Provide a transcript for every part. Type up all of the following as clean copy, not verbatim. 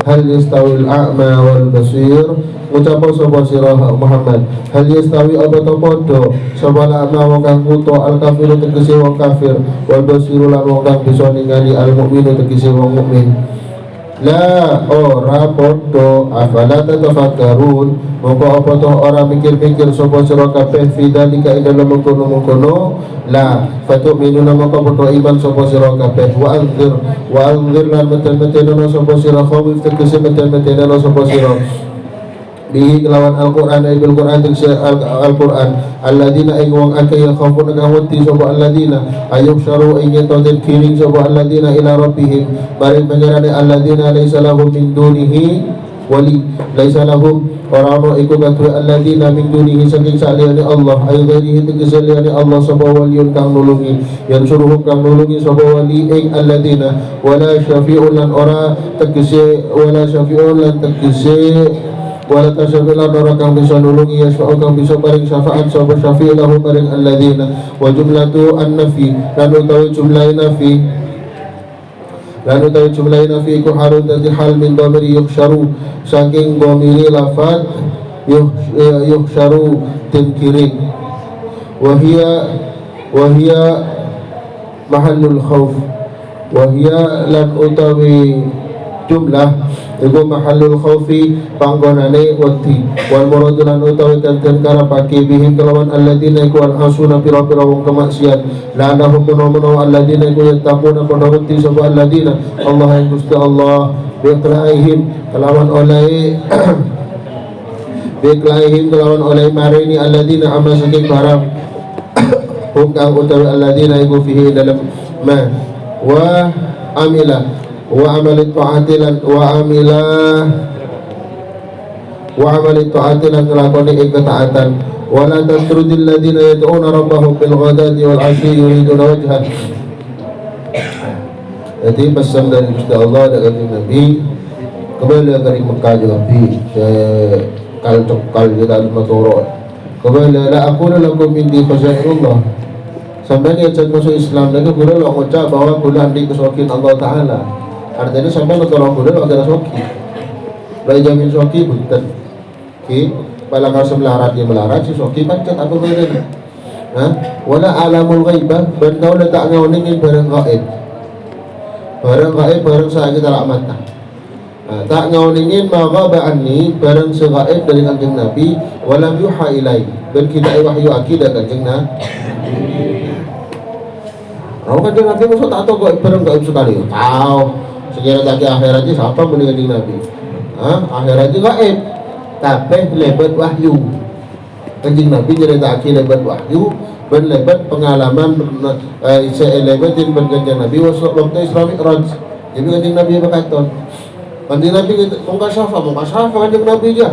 hal yastawil a'ma wal basir ngucap sapa sira Muhammad hal yastawi apa to padha sapa a'ma wong kang buta al kafir tegese wong kafir wal basir lan wong kang bisa ningali al mukmin tegese wong mukmin la ora padha afala tatafakkarun mongko apa to ora mikir-mikir sapa sira kabeh fidzalika ing dalem mengkono-mengkono la fatu'minuna mongko padha iman sapa sira kabeh wa anzir lan meten-metenono sapa sira khawif tegese meten-metenono sapa sira bihi kelawan Al-Qur'an bil Qur'an tegese Al-Qur'an alladzina ing wong akeh yakhafuna kang wedi sapa alladzina ayubsyaru ing yen kiring sapa alladzina ila rabbihim bareng panjenengane alladzina laisa lahum min dunihi wali laisa lahum ora ono iku kadhe alladzina min dunihi saking saliyane Allah ay ghairihi tegese liyane Allah sapa waliyun kang nulungi yang suruhum kang nulungi sapa wali ing alladzina wala syafi'un lan ora tegese wala syafi'un lan tegese wala tasyafi'lan ora kang bisa nulungi yasfa'u kang bisa paring syafaat sapa syafi'i lahu paring alladzina wa jumlatu an-nafi lan utawi jumlah nafi lan utawi jumlah nafi iku harun dadi hal min dhamiri yukhsharu saking dhamiri lafaz yukhsharu tankirin wa hiya mahallul khauf wa hiya lan utawi jumlah iku mahallul khaufi panggonane wedi wal muradu lan utawi kanten karepake bihi kelawan alladzina iku al-asuna pira-pira wong kemaksiat la lahum mono alladzina iku yattaquna padha wedi sapa alladzina Allah yang Gusti Allah biqlaihim kelawan oleh biqlaihim kelawan oleh marini alladzina amma saking barang hum kang utawi alladzina iku fihi dalam ma wa amila wa amali ta'atilan wa amali ta'atilan nglakoni ing ketaatan wala tasrudil ladina yad'una rabbahum bil ghadati wal 'ashyi yuriduna wajha. Jadi pesan dari Gusti Allah dan Nabi kembali dari Mekah juga Nabi kal kita al-maturo kembali la aqulu lakum indi khazainullah sampai dia masuk Islam lagi boleh lo ngucap bahwa bulan di kesokin Allah Ta'ala artinya sampai nutolong kuda ada soki bayi jamin soki bunten ki pala kasem melarat dia melarat si soki pancet apa beda wala alamul ghaibah dan kau letak ngawningin barang gaib barang saya kita lak mata tak ngawningin maghaba anni barang segaib dari kanjeng Nabi walam yuha ilai dan kita wahyu akidah kanjeng Nabi kanjeng Nabi maksud tak tahu barang gaib sekali tahu sejarah tadi akhiratnya siapa meninggalin Nabi akhiratnya gaib tapi lebat wahyu kanjeng Nabi cerita lebat wahyu berlebat pengalaman lebatin berkanjeng Nabi waktu Isra Mi'raj jadi kanjeng Nabi berkata kanjeng Nabi mengkasyafa kanjeng Nabi aja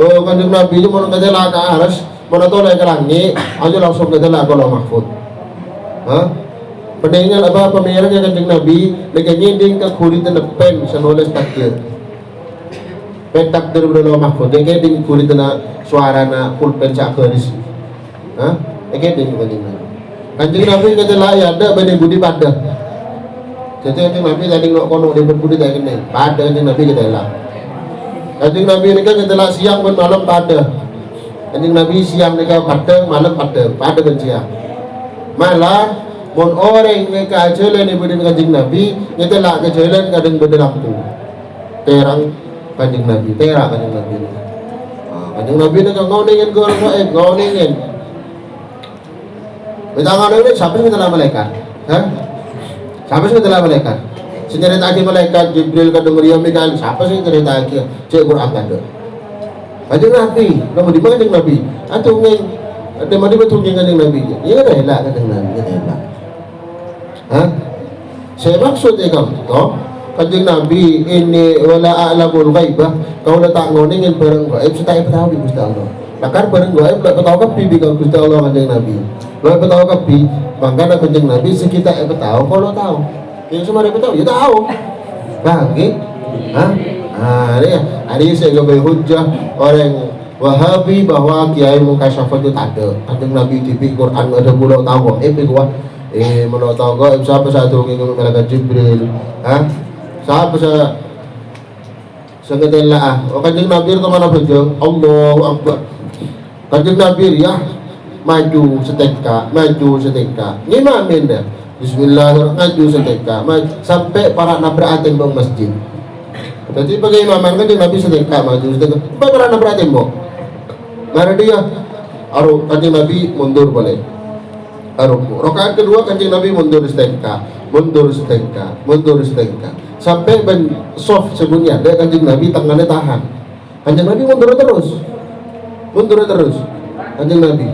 kanjeng Nabi itu mau ngejelak ke aras mau tolak ke langit aja langsung ngejelak ke Allah Mahfud pendengar apa pemiranya kanjeng Nabi lagi nyinding ke kulit pen senulis takdir pen takdir berdoa mahfud lagi nyinding kulit suarana pulpen cakris lagi nyinding kanjeng Nabi kata layak ada benih budi pada jadi kanjeng Nabi tadi nak kono dia berbudi tak kena pada kanjeng Nabi kata lah kanjeng Nabi ni kan kata siang pun malam pada kanjeng Nabi siang ni kan pada malam pada kan siang malah mon orang mereka jalan ibu dengan kanjeng Nabi nyata lah ke jalan kadang beda lampu terang kanjeng Nabi terang kanjeng Nabi kanjeng Nabi ni kan ngawningin ke orang gaib ngawningin kita ngawningin siapa yang telah malaikat siapa yang telah malaikat senyerita lagi malaikat Jibril kadang Maryam Mikael siapa sih cerita lagi cek Quran kadang kanjeng Nabi kamu di mana kanjeng Nabi atau ada mana betul kanjeng Nabi ya dah elak kanjeng Nabi ya elak saya maksudnya kamu toh kanjeng Nabi ini wala a'lamul ghaibah kau letak ngoningin barang gaib saya tak tahu Gusti Allah Nakar bareng gaib lek tahu kapi bilang Gusti Allah kanjeng Nabi. Lek tahu kapi, mangkana kanjeng Nabi sekitar tahu kalau tahu. Yang semua tahu, ya tahu. Bagi, ini saya gawe hujah orang Wahabi bahwa kiai mukasyafat itu tak ada. Kanjeng Nabi di Quran ada pulau tahu. Gua menurut tahu gua siapa satu yang malaikat Jibril, siapa saya Sengetela kanjeng Nabi itu mana bojo Allahu Akbar kanjeng Nabi ya maju setekka ngimamin dah Bismillahirrahmanirrahim maju setekka sampai para nabrak tembok masjid. Jadi bagi imaman kanjeng Nabi setekka maju setekka sampai para nabrak tembok. Mari dia aru kanjeng Nabi mundur boleh. Rakaat kedua kanjeng Nabi mundur setekka sampai ben soft sebunnya ada kanjeng Nabi tangannya tahan. Kanjeng Nabi mundur terus kanjeng Nabi.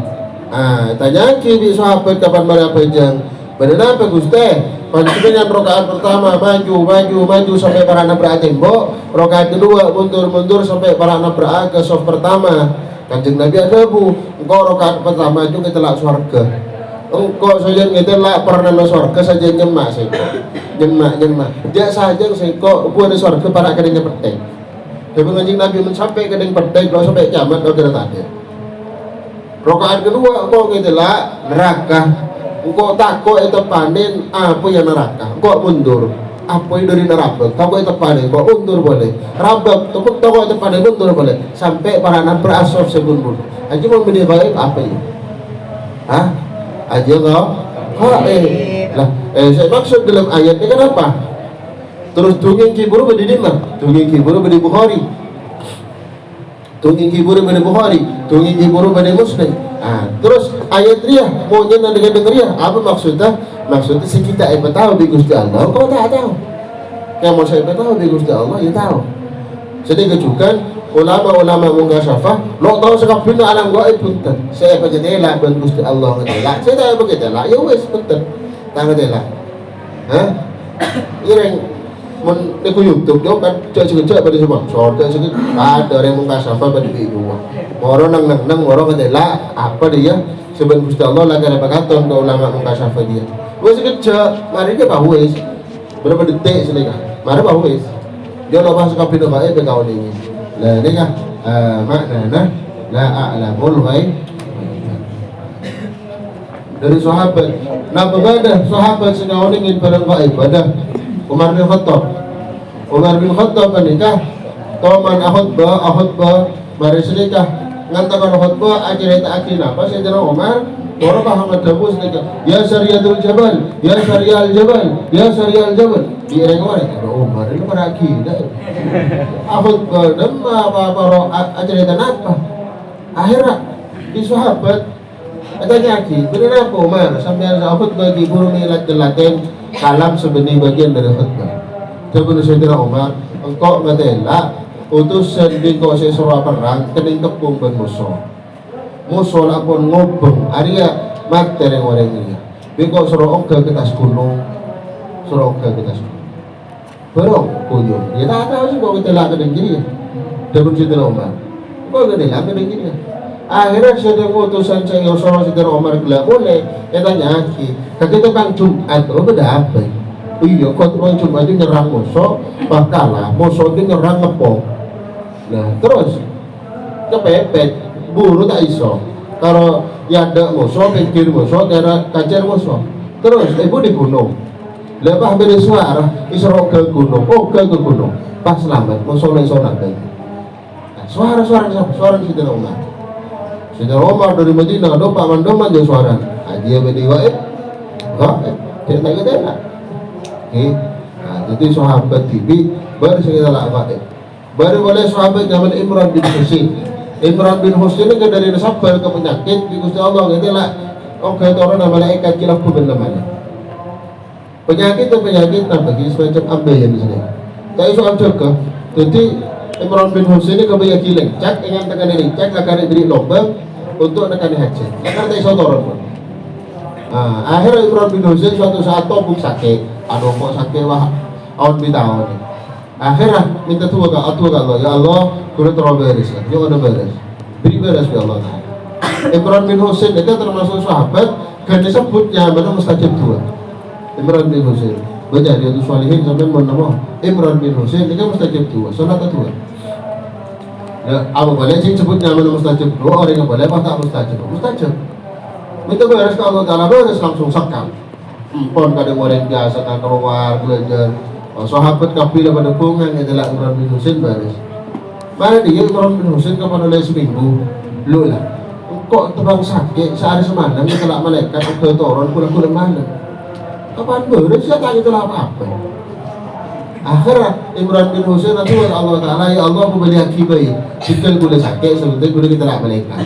Tanya ki sahabat kapan mari apa jang. Benar apa Gusti? Panjenengan rakaat pertama maju sampai para nabrak tembok, rakaat kedua mundur sampai para nabrak ke soft pertama. Kanjeng Nabi ada bu, engkau rakaat pertama itu kita lak surga. Engkau saja kita lak pernah surga saja nyemak dia saja seko buat surga para kedengnya petek. Tapi kanjeng Nabi mencapai kedeng petek kalau sampai kiamat kau tidak ada. Rakaat kedua engkau kita lak neraka. Engkau takut itu panen apa yang neraka. Engkau mundur apa yang dari neraka. Takut itu panen engkau mundur boleh. Rabak takut itu panen mundur boleh. Sampai para nabrak asof sebelum aja mau beli baik apa ini? Aja kau? Saya maksud dalam ayat ini kenapa? Terus dunging kiburu berdiri mah, dunging kiburu berdiri Bukhari, dunging kiburu berdiri Muslim. Terus ayat dia maunya dengan dengar ya apa maksudnya? Maksudnya si kita tahu di Gusti Allah, kau tak tahu. Yang mau saya tahu di Gusti Allah, ya tahu. Jadi kejukan ulama mungasyafah lo tahu sekabina alam gaib punten saya pajetela ben Gusti Allah ngetela saya tak pajetela ya wis punten tak ngetela ireng mun niku YouTube yo kan cek pada semua sorte sikit ada orang mungasyafah pada ibu moro nang moro ngetela apa dia seben Gusti Allah lagi ada pakaton ke ulama mungasyafah dia wis kecek mari ke wis berapa detik selika mari wis dia lo bahas sekabina gaib kau ini lah ini kan maknanya la a'lamul ghaib dari sahabat. Nah berbeda sahabat sekarang ingin barang gaib pada Umar bin Khattab menikah toman akhutbah mari sedekah ngantakan khutbah akhirnya apa Sayyidina Umar orang paham adabu sedekah ya syariatul jabal ya syarial jabal dia orang Umar itu meragi khutbah dan apa akhirnya apa akhirnya di sahabat katanya benar apa Umar sampai khutbah di guru milat telaten kalam sebenarnya bagian dari khutbah. Tapi Sayyidina Umar engkau ngatela utusan di kau sesuatu perang kening kepung ben musuh lapun ngobeng Arya materi orang ini biko suruh ke atas gunung berong kuyung ya tak tahu sih kok kita lakukan gini ya Dapat Sayyidina Umar kok gak dilakukan gini ya akhirnya Sayyidina utusan saya suruh Sayyidina Umar gila boleh ya tanya kaki tukang Jumat itu beda apa iya kok tukang Jumat itu nyerang musuh bakalah musuh itu nyerang ngepok nah terus kepepet buru tak iso kalau ya ada musuh pikir musuh daerah kacer musuh terus ibu di gunung lepas beri suara isro ke gunung ke gunung pas selamat musuh lain sonat nah, suara Sayyidina Umar dari Madinah dopak mandoman dia suara dia beri gaib tidak tak nah jadi sahabat TV baru kita gaib baru boleh sahabat zaman Imran bin Husain ini dari sabar ke penyakit di Gusti Allah gitu lah oke orang nama malaikat kilaf kubin namanya penyakit bagi semacam ambeien di sini tak iso jaga jadi Imran bin Husain ini kebanyakan kileng cak ingin tekan ini cak akan diberi lomba untuk tekan haji akan tak iso turun akhirnya Imran bin Husain suatu saat tobuk sakit kok sakit wah awal bitahun akhirnya minta tua ke Allah ya Allah kulit terberes ya ada beres beri beres ya Allah Imran bin Husain itu termasuk sahabat kan disebutnya mana mustajab dua Imran bin Husain baca dia tu salihin sampai nama Imran bin Husain ini kan mustajab dua salat dua ya apa boleh sih sebutnya mana mustajab dua orang yang boleh apa tak mustajab minta beres ke Allah Ta'ala beres langsung sekam pon kadang orang biasa kan keluar belajar sahabat kapilah pada pungan adalah Imran bin Husain baris. Mana dia Imran bin Husain kapan oleh seminggu, lu lah. Kok tebang sakit sehari semalam dia telak malaikat ke turun pulang mana? Kapan beres saya tanya telah apa? Akhirnya Imran bin Husain nanti Allah Taala ya Allah memberi akibat. Jika boleh sakit sebentar boleh kita telak malaikat.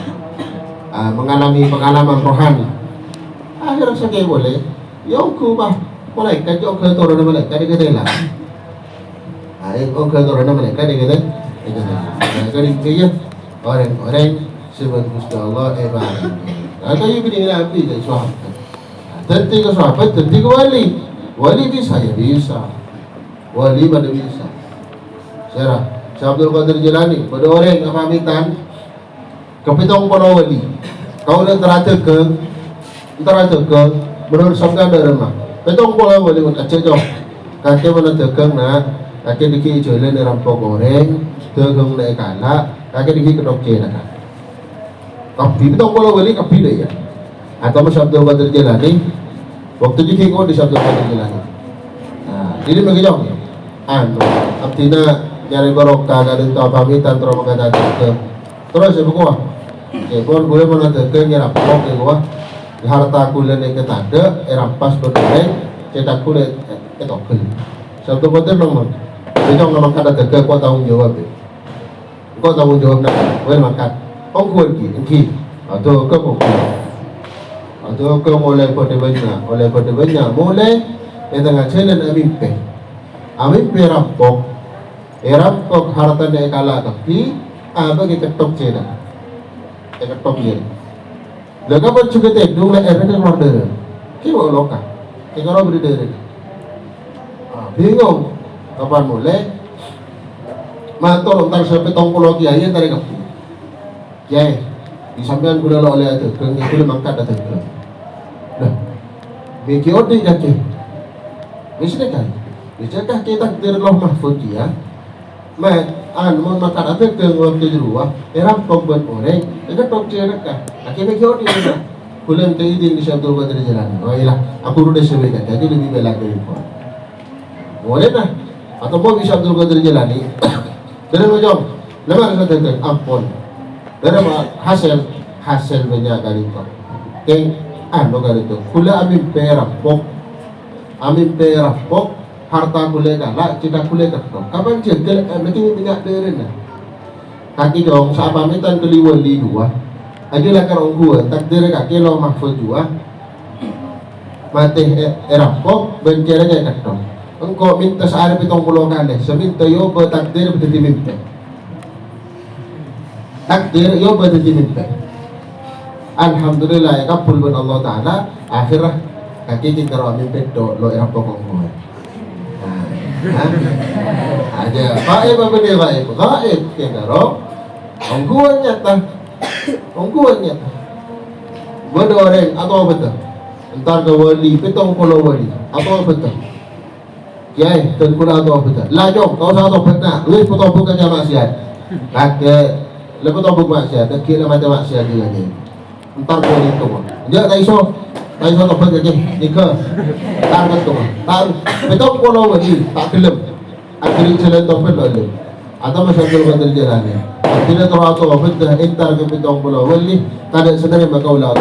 Mengalami pengalaman rohani. Akhirnya sakit boleh. Ya aku bah malaikat yo ke turun malaikat dia kata lah. Aku ke turun malaikat dia kata. Jadi dia orang sebab Gusti Allah barang. Atau you bini Nabi dan sahabat. Tentu ke sahabat, tentu ke wali. Wali bisa ya bisa. Wali pada bisa. Syarah Abdul Qadir Jilani pada orang yang pamitan kepitong para wali. Kau dah teratur ke menurut sabda dharma. Petong para wali macam jauh. Kakek mana tegang nak, kakek diki jualan rampok goreng, tegang naik kalak, kakek diki kedok cina. Kapi petong para wali kapi dah ya. Atau Mas Abdul Qadir Jilani waktu diki kau di Abdul Qadir Jilani. Jadi begitu. Abdina nyari barokah dari tua pamitan terus mengatakan ke terus ibu kuah bon boleh menandakan nyerap pok ibu kuah harta kuliah yang ketanda rampas berdeng cetak kuliah ketokil satu kotor nomor bejong nama kata tega kau tanggung jawab nak boleh makan ongkuan ki atau ke pokok atau ke mulai pada banyak mulai yang tengah challenge amin perampok harta dia kalah tapi bagi ketok cina ketok dia lega pun juga tedung le erene murder kiwa loka kikaro berdiri bingung kapan mulai mantul entar sampai tongkol kiai dari kapi kiai di samping gula lo oleh itu keng itu mangkat datang ke nah beki odi jaki mesti kan dicakah kita takdir Allah mahfud ya mon makan apa ke waktu di rumah eram pembuat orang itu top cerita akhirnya kau di mana kuliah tadi di Abdul Qadir Jilani oh iyalah aku udah sebaiknya jadi lebih belak dari kau boleh dah atau mau bisa Abdul Qadir Jilani dari macam lemah rasa tentang ampun dari hasil banyak dari kau kali itu kuliah amin perapok harta kuliah kalah, cita kuliah ketok. Kapan jaga, nanti minyak deren. Kaki dong, saat pamitan ke wali dua. Ajalah kerong gua, takdir kaki lo mahfud dua. Mati erapok, benceranya ketok. Engkau minta sehari pitong puluh kali, seminta yo bertakdir berarti mimpi. Takdir yo berarti mimpi. Alhamdulillah ya kabul bin Allah Taala. Akhirnya kaki kita ro mimpi do lo erapok gua. Aja gaib apa dia gaib kita roh ongguan nyata benda orang atau betul entar ke wali pitong pulau wali atau betul kiai dan kula atau betul lajong kau satu benar lu potong bukannya maksiat kakek lepas potong maksiat dan kira macam maksiat lagi entar kau itu dia tak iso tempat lagi nikah target tu betul pulau wali tak film akhirnya jalan tempat lalu atau masyarakat Qadir Jilani akhirnya terlalu apa entar ke betul pulau wali kada sebenarnya maka ulah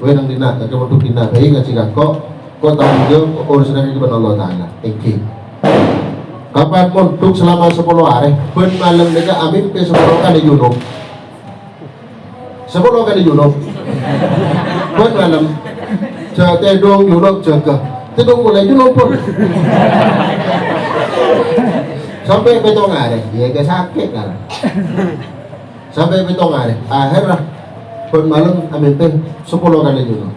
wenang dina tak kemudian dina bayi ngaji kok tanggung jawab urusan kepada Allah Taala thank kapan pun duk selama 10 hari ben malam mereka amin pe 10 kali junub 10 kali junub ben malam jaga dong junub jaga tidung mulai junub pun sampai betong hari ya ke sakit kan sampai betong hari akhirnya ben malam amin pe 10 kali junub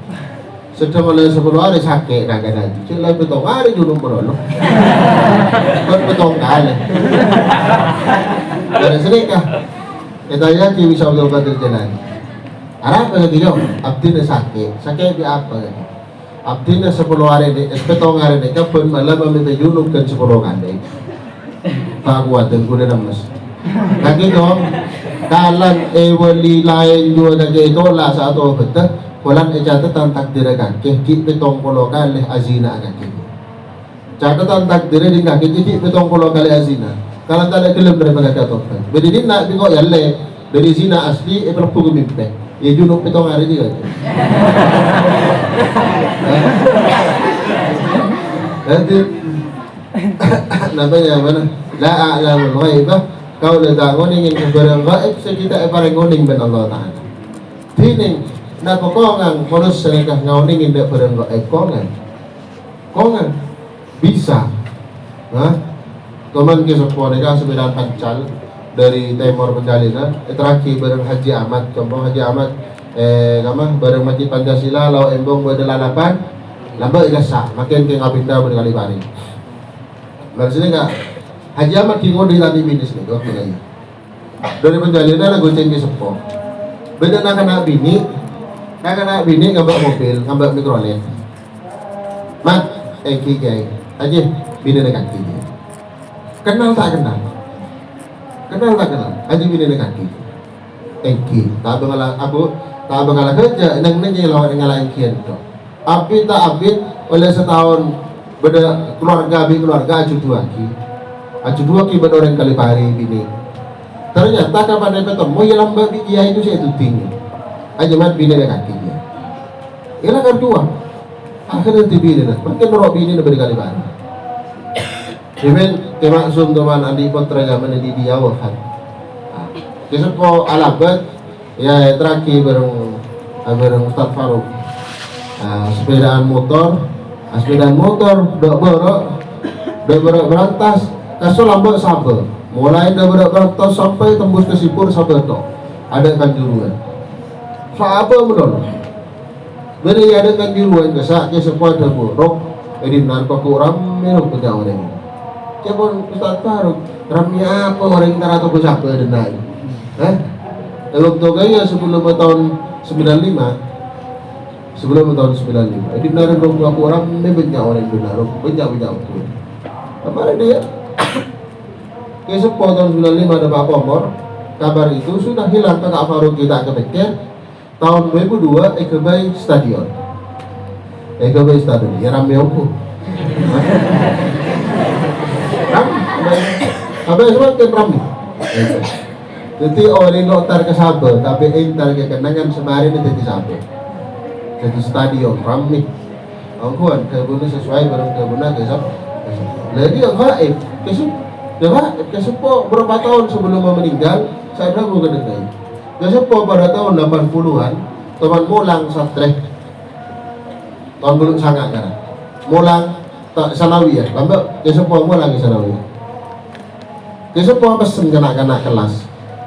sudah mulai 10 hari sakit naga nanti sila betong hari junub berolo ben betong kali dari sini kah kita yakin bisa Abdul Qadir Jilani arah apa lagi yo abdi na sakit di apa lagi abdi na 10 hari ni betong hari ni kapun malam amin junub kan 10 kali kakuatan ko na namas kaki dong kalan wali lain juga lagi itu lah satu betul walang ejata tentang takdir kaki kita tong polo kali azina kaki catatan takdirnya di kaki jadi betong pulau kali azina kalau tak ada kelem daripada katokan beri dia nak bingok yalle dari zina asli berpuluh mimpi ya junuk betong hari dia nanti namanya mana la a'lamul ghaibah kau dah ngoningin kebarang gaib sekitar paling ngoning ben Allah Ta'ala tining na kongan monus senekah ngoningin dak barang gaib kongan bisa teman kisah keluarga sembilan pancal dari Timur Penjalina terakhir bareng Haji Ahmad contoh Haji Ahmad bareng Masjid Pancasila lau embong berdelalapan lambat igasa makin ke ngabinda berkali kali dari sini enggak Haji Ahmad kingo di tadi binis nih waktu kaya dari Penjalina na goceng ke sepo beda nak bini ngambak mobil ngambak mikrolet mat kiki aja bini dekat kiki kenal tak kenal aja bini dekat kiki tak bengalah kerja neng lawan ngalahin kian tu api oleh setahun beda keluarga aju dua ki beda orang kali pari bini ternyata kapan dia ketemu ya lambat dia itu saya itu tinggi aja mat bini dekat kiki ialah kedua akhirnya bini dah makin norok bini lebih kali pari Kemen kemaksud teman andi potra zaman di dia wafat. Besok ko alabat ya terakhir bareng Ustaz Faruk. Sepedaan motor dok berok berantas kaso lambat sabar. Mulai dok berok berantas sampai tembus ke Sipur sabar tok. Ada kanjuruan. Sabar benar. Beri ada kanjuruan kesak ke sepeda buruk. Edin narko kurang minum pejauh ini. Siapa Ustaz Faruk ramnya apa orang kita atau siapa denai waktu kaya sebelum tahun 95 jadi benar aku orang ini banyak orang benar banyak betul apa dia besok tahun 95 ada Pak Komor kabar itu sudah hilang Kak Faruk kita kebeker tahun 2002 Ekebai Stadion ya ramai aku apa semua kan ramai. Jadi orang dokter ke Sabah, tapi entar ke kenangan semarin itu di Sabah. Jadi stadion ramai. Angkuan kebun sesuai barang kebun ke Sabah. Jadi gaib, kesupo berapa tahun sebelum meninggal, saya ragu ke dengai. Kesupo pada tahun 80-an, teman mulang satrek. Tahun belum sangat kan. Mulang Sanawiyah, lambat kesupo mulang Sanawiyah. Kesupo pesen kena kelas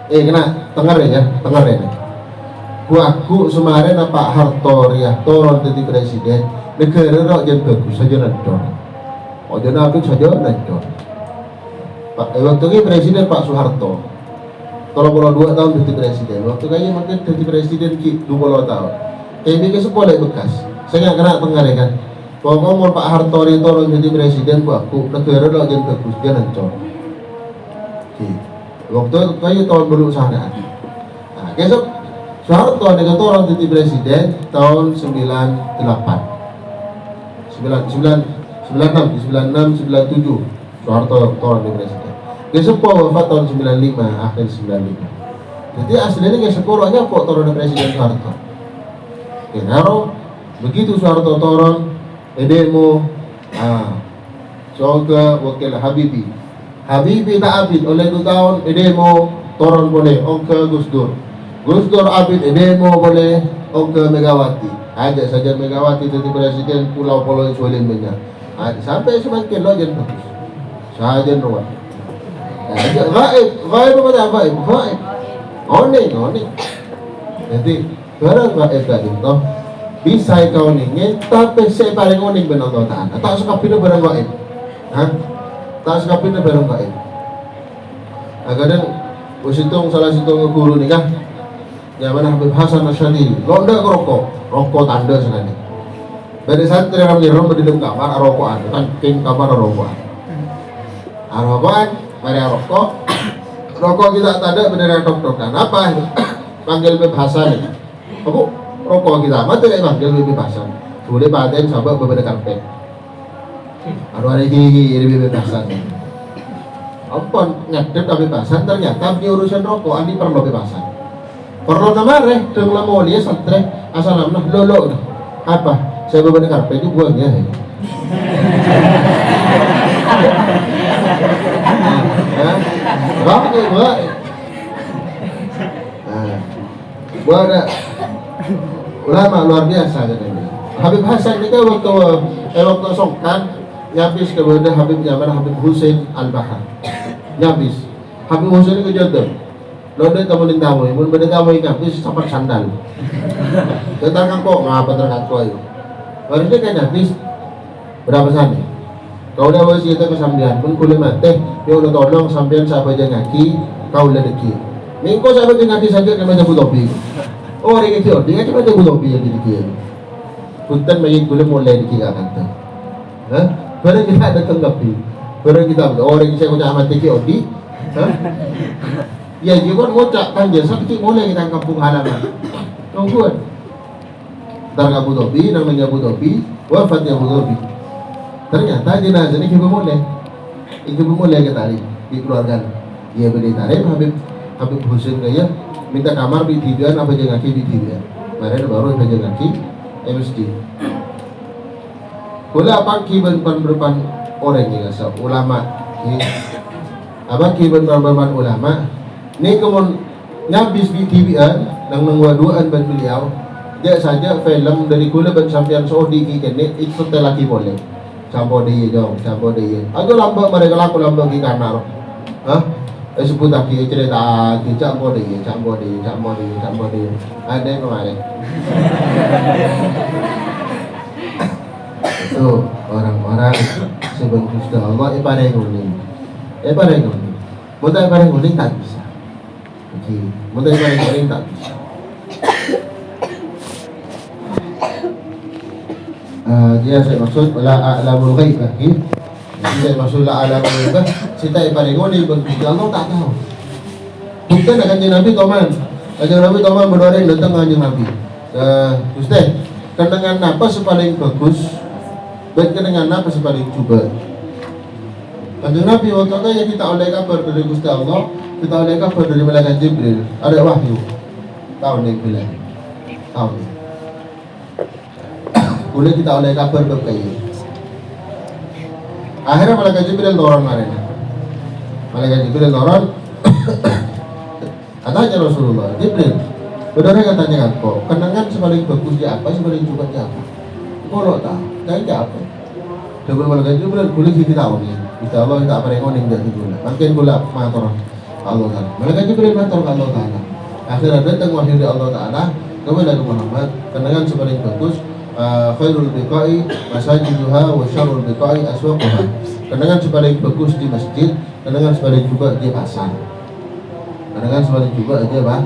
kena tengar ya aku semarin Pak Harto ya turun jadi presiden negara rok jen bagus saja nador jangan habis saja nador waktu itu presiden Pak Soeharto kalau 2 tahun jadi presiden waktu kayaknya makin jadi presiden 20 tahun kayak kesupo lek bekas saya nggak kena tengar ya kan pokoknya Pak Harto turun jadi presiden aku negara rok jen bagus jangan nador waktu kayak tahun belum sana. Besok Soeharto ada orang jadi presiden tahun 96, 97 Soeharto orang jadi presiden. Besok wafat tahun 95 akhir 95. Jadi aslinya kayak sekolahnya kok turun presiden Soeharto. Kenaro begitu Soeharto turun demo soal ke wakil Habibie tak abid oleh 2 tahun demo turun boleh ke Gus Dur abid demo boleh ke Megawati ada saja Megawati jadi presiden pulau-pulau Sulim banyak sampai semakin lo jadi bagus saja ruang gaib oning jadi barang gaib tadi toh bisa kau ningin tapi saya paling oning benar kau tahan tak suka pindah barang gaib tak sekapinnya barang gaib. Kadang usitung salah satu guru nih kan, yang mana Habib Hasan Asyadili, londa rokok tanda sekali. Dari santri ramai berdiri kamar rokokan, kan king kamar rokokan. Mari rokok kita tanda benar dokter. Apa? Panggil Habib Hasan. Aku rokok kita mati panggil Habib Hasan. Sudah paten sampai berbeda karpet. Aduh ada gigi bebasan. Apa ngadep kebebasan ternyata di urusan rokok andi perlu bebasan. Perlu namare dengan mau dia santre asal nama lolo apa saya beban karpe itu buang ya. Bang ni buat. Buat ada ulama luar biasa katanya. Habib Hasan ni kan waktu songkan nyabis kepada Habib Jamal Habib Husain Al-Bahar. Nyabis. Habib Husain ni kejodoh. Lode kamu lintamu, mun beda kamu nyabis sampai sandal. Tentang kok ngapa terkako itu. Baru dia kan nyabis berapa sana? Kau dah wasi itu kesambian pun kulit mati. Dia udah tolong sambian siapa aja ngaki, kau ledeki. Minggu siapa aja ngaki saja kena jemput topi. Oh orang itu dia cuma jemput topi yang dikit. Punten main kulit mulai dikit akan tu. Baru kita ada tanggapi. Baru kita orang saya punya amat dikit odi. Ya juga ngocak kan biasa kecil mulai kita kampung halaman. Tungguan. Ntar Abu Dhabi namanya Abu Dhabi, wafatnya Abu Dhabi. Ternyata jenazah ini kita mulai kita tarik di keluarga. Ia beli tarik Habib Husain kaya minta kamar di tiga apa jangan kaki di tiga. Kemarin baru apa jangan kaki MSD. Kula apa kiban berpan orang yang asal ulama. Apa kiban berpan ulama? Ni kemun nyabis di TV-an nang nangwaduan ban beliau dia saja film dari kula ban sampean Saudi kini itu telaki boleh sampo dia jauh sampo dia agak lambat mereka laku lambat di kanar sebut lagi cerita campo dia ada yang kemarin itu orang-orang sebelum sudah Allah ibadah yang unik mudah ibadah yang unik tak bisa. Mudah paling tak bisa. Dia saya maksud la a'lamul ghaib lagi. Saya maksud la a'lamul ghaib. Sita paling ngoni begitu Allah tak tahu. Bukan akan Nabi Toman. Kanjeng Nabi Toman berdoa datang kanjeng Nabi. Ustaz, kenangan apa sepaling bagus? Dan kenangan apa sepaling coba? Kanjeng Nabi waktu kita oleh kabar dari Gusti Allah. Kita oleh kabar dari malaikat Jibril, ada wahyu. Tahun yang bilang, tahun. Boleh kita oleh kabar berkaya. Akhirnya malaikat Jibril turun marina. Malaikat Jibril turun. Katanya Rasulullah, Jibril, benar katanya kau, kenangan sepaling bagus di apa, sepaling juga di apa? Kalau tak, kayak apa? Coba malaikat Jibril, boleh kita tahu ni. Kita Allah tak pernah ngoning dari gula. Makin gula matur. Allah Ta'ala. Malaikat Jibril matur Allah Ta'ala. Akhirnya datang wahyu dari Allah Ta'ala kepada Muhammad. Kenangan sepaling bagus khairul biqa'i masajiduha wa syarrul biqa'i aswaquha. Kenangan sepaling bagus di masjid, kenangan sepaling juga di pasar. Kenangan sepaling juga di apa?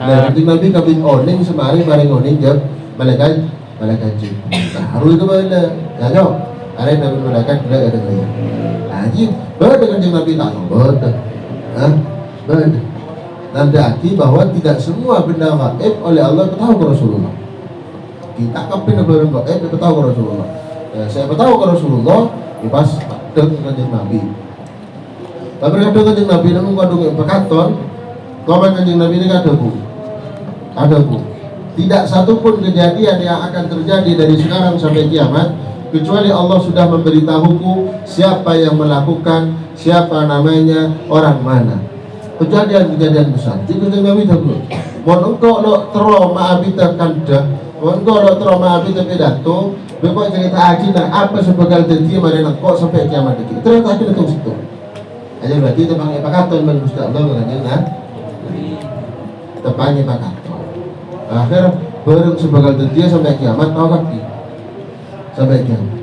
Dan Nabi kabin oning semari bareng oning jawab malaikat Jibril. Harus itu bala. Ya jawab. Ada Nabi malaikat tidak ada lagi. Haji, betul Kanjeng Nabi tak betul. Betul. Dan berarti bahwa tidak semua benda gaib oleh Allah ketahui ke Rasulullah. Kita kapin benda gaib ketahui ke Rasulullah. Saya ketahui ke Rasulullah, pas dengan Kanjeng Nabi. Tapi kadang Kanjeng Nabi namun kadung pekaton, komen Kanjeng Nabi ini ada bu. Tidak satu pun kejadian yang akan terjadi dari sekarang sampai kiamat kecuali Allah sudah memberitahuku siapa yang melakukan, siapa namanya, orang mana. Kejadian-kejadian besar. Jadi Nabi tahu. Mohon engkau lo trauma abita kanda, mohon engkau lo trauma abita pidato. Bapak cerita akhirnya apa sebekal janji mana kok sampai kiamat itu. Ternyata akhirnya itu situ. Aja berarti tepangnya pakaton men Gusti Allah katanya. Tepangnya pakaton. Akhir bareng sebekal janji sampai kiamat tahu kaki. Sampai kiamat.